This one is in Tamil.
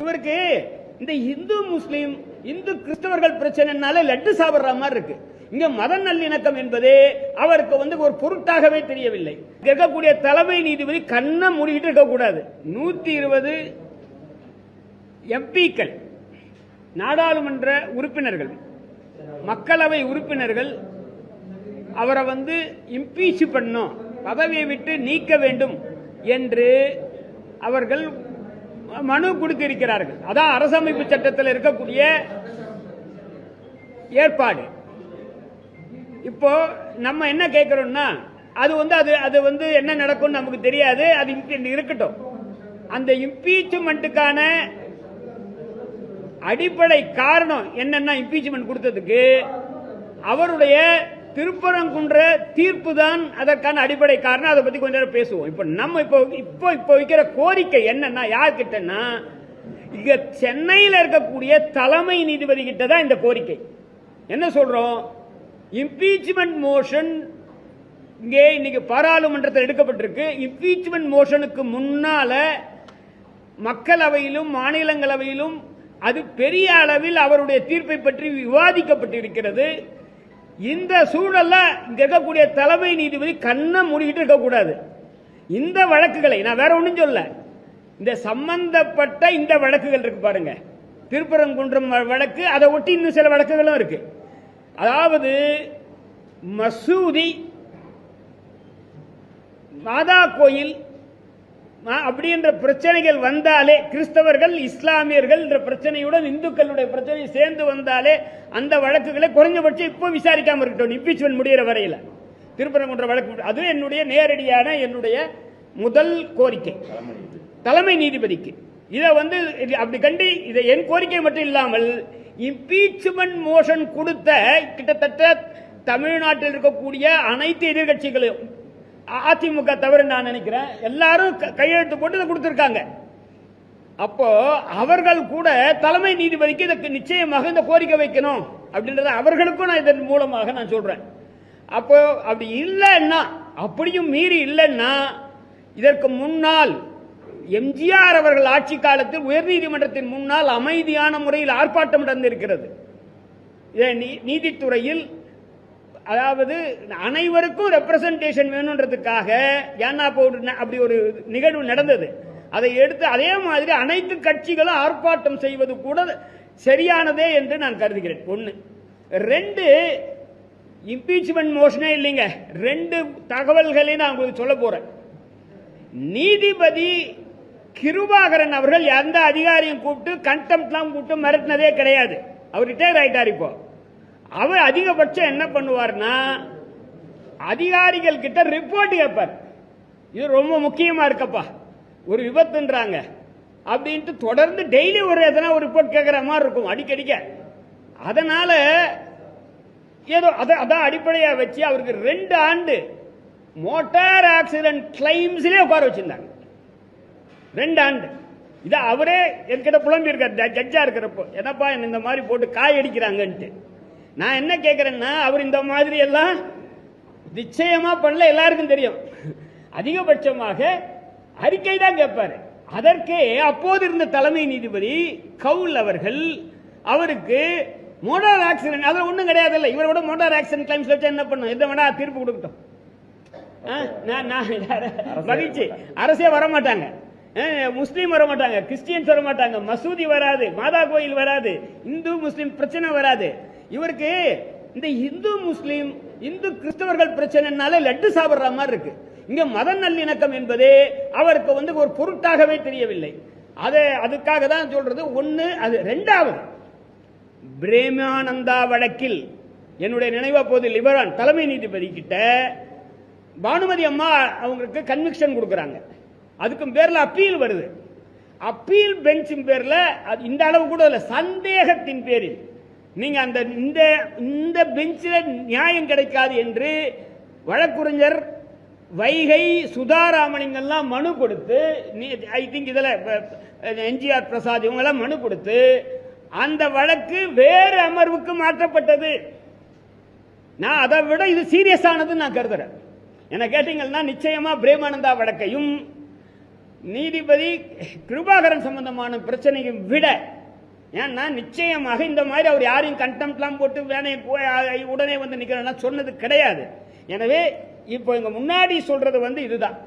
இவருக்கு இந்த இந்து முஸ்லீம் இந்து கிறிஸ்தவர்கள் பிரச்சனைனால லட்டு சாப்பிடுற மாதிரி இருக்கு. இங்க மத நல்லிணக்கம் என்பது அவருக்கு ஒரு பொருட்டாகவே தெரியவில்லை. இருக்கக்கூடிய தலைமை நீதிபதி கண்ணை மூடிக்கிட்டு இருக்கக்கூடாது. 120 எம்பிக்கள், நாடாளுமன்ற உறுப்பினர்கள், மக்களவை உறுப்பினர்கள் அவரை இம்பீச் பண்ணும், பதவியை விட்டு நீக்க வேண்டும் என்று அவர்கள் மனு கொடுத்திருக்கிறார்கள். அதான் அரசமைப்பு சட்டத்தில் இருக்கக்கூடிய ஏற்பாடு. இப்போ நம்ம என்ன கேட்கிறோம்னா, அது என்ன நடக்கும் நமக்கு தெரியாது, அது இருக்கட்டும். அந்த இம்பீச்மெண்ட்டுக்கான அடிப்படை காரணம் என்னன்னா, இம்பீச்மெண்ட் கொடுத்ததுக்கு அவருடைய திருப்பரங்குன்ற தீர்ப்பு தான் அதற்கான அடிப்படை காரணம். அதை பத்தி கொஞ்ச நேரம் பேசுவோம். இப்போ நம்ம இப்போ வைக்கிற கோரிக்கை என்னன்னா, யார்கிட்டன்னா, இங்க சென்னையில் இருக்கக்கூடிய தலைமை நீதிபதி கிட்ட தான் இந்த கோரிக்கை. என்ன சொல்றோம்? இம்பீச்மெண்ட் மோஷன் இங்கே இன்னைக்கு பாராளுமன்றத்தில் எடுக்கப்பட்டிருக்கு. இம்பீச்மெண்ட் மோஷனுக்கு முன்னால மக்களவையிலும் மாநிலங்களவையிலும் அது பெரிய அளவில் அவருடைய தீர்ப்பை பற்றி விவாதிக்கப்பட்டிருக்கிறது. இந்த சூழல்ல இங்க இருக்கக்கூடிய தலைமை நீதிபதி கண்ணை மூடிக்கிட்டு இருக்கக்கூடாது. இந்த வழக்குகளை நான் வேற ஒன்றும் சொல்ல, இந்த சம்பந்தப்பட்ட இந்த வழக்குகள் இருக்கு பாருங்க, திருப்பரங்குன்றம் வழக்கு, அதை ஒட்டி இன்னும் சில வழக்குகளும் இருக்கு. அதாவது மசூதி, மாதா கோயில் அப்படின்ற பிரச்சனைகள் வந்தாலே, கிறிஸ்தவர்கள் இஸ்லாமியர்கள் என்ற பிரச்சனையுடன் இந்துக்களுடைய பிரச்சனை சேர்ந்து வந்தாலே அந்த வழக்குகளை குறைஞ்சபட்சம் இப்போ விசாரிக்காம இருக்கட்டும், இம்பீச்மெண்ட் முடிகிற வரையில். திருப்பரங்குன்ற வழக்கு அது என்னுடைய நேரடியான என்னுடைய முதல் கோரிக்கை தலைமை நீதிபதிக்கு. இதை அப்படி கண்டி இதை என் கோரிக்கை மட்டும் இல்லாமல், இம்பீச்மெண்ட் மோஷன் கொடுத்த கிட்டத்தட்ட தமிழ்நாட்டில் இருக்கக்கூடிய அனைத்து எதிர்கட்சிகளையும், அதிமுக தவிர நான் நினைக்கிறேன், எல்லாரும் கையெழுத்து போட்டு இதை கொடுத்திருக்காங்க. அப்போ அவர்கள் கூட தலைமை நீதிபதிக்கு இதற்கு நிச்சயமாக இந்த கோரிக்கை வைக்கணும் அப்படின்றத அவர்களுக்கும் நான் இதன் மூலமாக நான் சொல்றேன். அப்போ அப்படி இல்லைன்னா, அப்படியும் மீறி இல்லைன்னா, இதற்கு முன்னால் எம்ஜிஆர் அவர்கள் ஆட்சி காலத்தில் உயர்நீதிமன்றத்தின் முன்னால் அமைதியான முறையில் ஆர்ப்பாட்டம் நடந்திருக்கிறது. நீதித்துறையில் அதாவது அனைவருக்கும் ரெப்ரசன்டேஷன் வேணுன்றதுக்காக அப்படி ஒரு நிகழ்வு நடந்தது. அதை எடுத்து அதே மாதிரி அனைத்து கட்சிகளும் ஆர்ப்பாட்டம் செய்வது கூட சரியானதே என்று நான் கருதுகிறேன். ஒன்று. ரெண்டு, இம்பீச்மெண்ட் மோஷனே இல்லைங்க. ரெண்டு தகவல்களை நான் உங்களுக்கு சொல்ல போறேன். நீதிபதி கிருபாகரன் அவர்கள் எந்த அதிகாரியும் கூப்பிட்டு கண்டெம்ப்ட்லாம் கூப்பிட்டு மிரட்டினதே கிடையாது. அவர் ரிட்டையர் ஆயிட்டார். இப்போ அவர் அதிகபட்சம் என்ன பண்ணுவார்னா, அதிகாரிகள் கிட்ட ரிப்போர்ட் கேட்பார். இது ரொம்ப முக்கியமா இருக்கப்பா, ஒரு விபத்துன்றாங்க அப்படின்ட்டு தொடர்ந்து டெய்லி எதனா ஒரு ரிப்போர்ட் கேட்கிற மாதிரி இருக்கும் அடிக்கடிக்க. அதனால ஏதோ அதான் அடிப்படையா வச்சு அவருக்கு 2 ஆண்டு மோட்டார் ஆக்சிடென்ட் கிளைம்ஸ்லயே உட்கார வச்சிருந்தாங்க. 2 ஆண்டு. இதை அவரே என்கிட்ட புலம்பி இருக்கார் ஜட்ஜா இருக்கிறப்போ, என்னப்பா இந்த மாதிரி போட்டு காய் அடிக்கிறாங்கன்ட்டு. நான் என்ன கேட்கிறேன்னா, அவர் இந்த மாதிரி எல்லாம் நிச்சயமா பண்ணல, எல்லாருக்கும் தெரியும். அதிகபட்சமாக அறிக்கை தான் கேட்பாரு. அதற்கே அப்போது இருந்த தலைமை நீதிபதி கவுல் அவர்கள் அவருக்கு மோட்டார் ஆக்சிடென்ட் அதில் ஒன்றும் கிடையாது இல்லை, இவரோட மோட்டார் ஆக்சிடென்ட் கிளைம்ஸ் வச்சா என்ன பண்ணும், எந்த வேணா தீர்ப்பு கொடுக்கட்டும், மகிழ்ச்சி. அரசே வரமாட்டாங்க, முஸ்லீம் வர மாட்டாங்க, கிறிஸ்டியன்ஸ் வர மாட்டாங்க, மசூதி வராது, மாதா கோயில் வராது, இந்து முஸ்லீம் பிரச்சனை வராது. இவருக்கு இந்த இந்து முஸ்லீம் இந்து கிறிஸ்தவர்கள் பிரச்சனைனால லட்டு சாப்பிடுற மாதிரி இருக்கு. இங்க மத நல்லிணக்கம் என்பது அவருக்கு ஒரு பொருட்டாகவே தெரியவில்லை. அதுக்காக தான் சொல்றது. ஒன்னு அது. ரெண்டாவது, பிரேமானந்தா வழக்கில் என்னுடைய நினைவா போது லிபரான் தலைமை நீதிபதி கிட்ட பானுமதி அம்மா அவங்களுக்கு கன்விக்ஷன் கொடுக்கறாங்க. அதுக்கும் பேர்ல அப்பீல் வருது. அப்பீல் பெஞ்சின் பேர்ல இந்த அளவு கூட இல்ல, சந்தேகத்தின் பேரில் நீங்க இந்த பெஞ்சில் நியாயம் கிடைக்காது என்று வழக்குரைஞர் வைகை சுதாராமலிங்கெல்லாம் மனு கொடுத்து, ஐ திங்க் இதுல என்ஜிஆர் பிரசாத் இவங்கெல்லாம் மனு கொடுத்து அந்த வழக்கு வேறு அமர்வுக்கு மாற்றப்பட்டது. நான் அதை விட இது சீரியஸ் ஆனது நான் கருதுறேன். என்ன கேட்டீங்கன்னா, நிச்சயமா பிரேமானந்தா வழக்கையும் நீதிபதி கிருபாகரன் சம்பந்தமான பிரச்சனையை விட, ஏன்னா நிச்சயமாக இந்த மாதிரி அவர் யாரையும் கண்டெம்ட்லாம் போட்டு வேணையை உடனே வந்து நிற்கிறேன்னா சொன்னது கிடையாது. எனவே இப்போ இங்க முன்னாடி சொல்றது இதுதான்.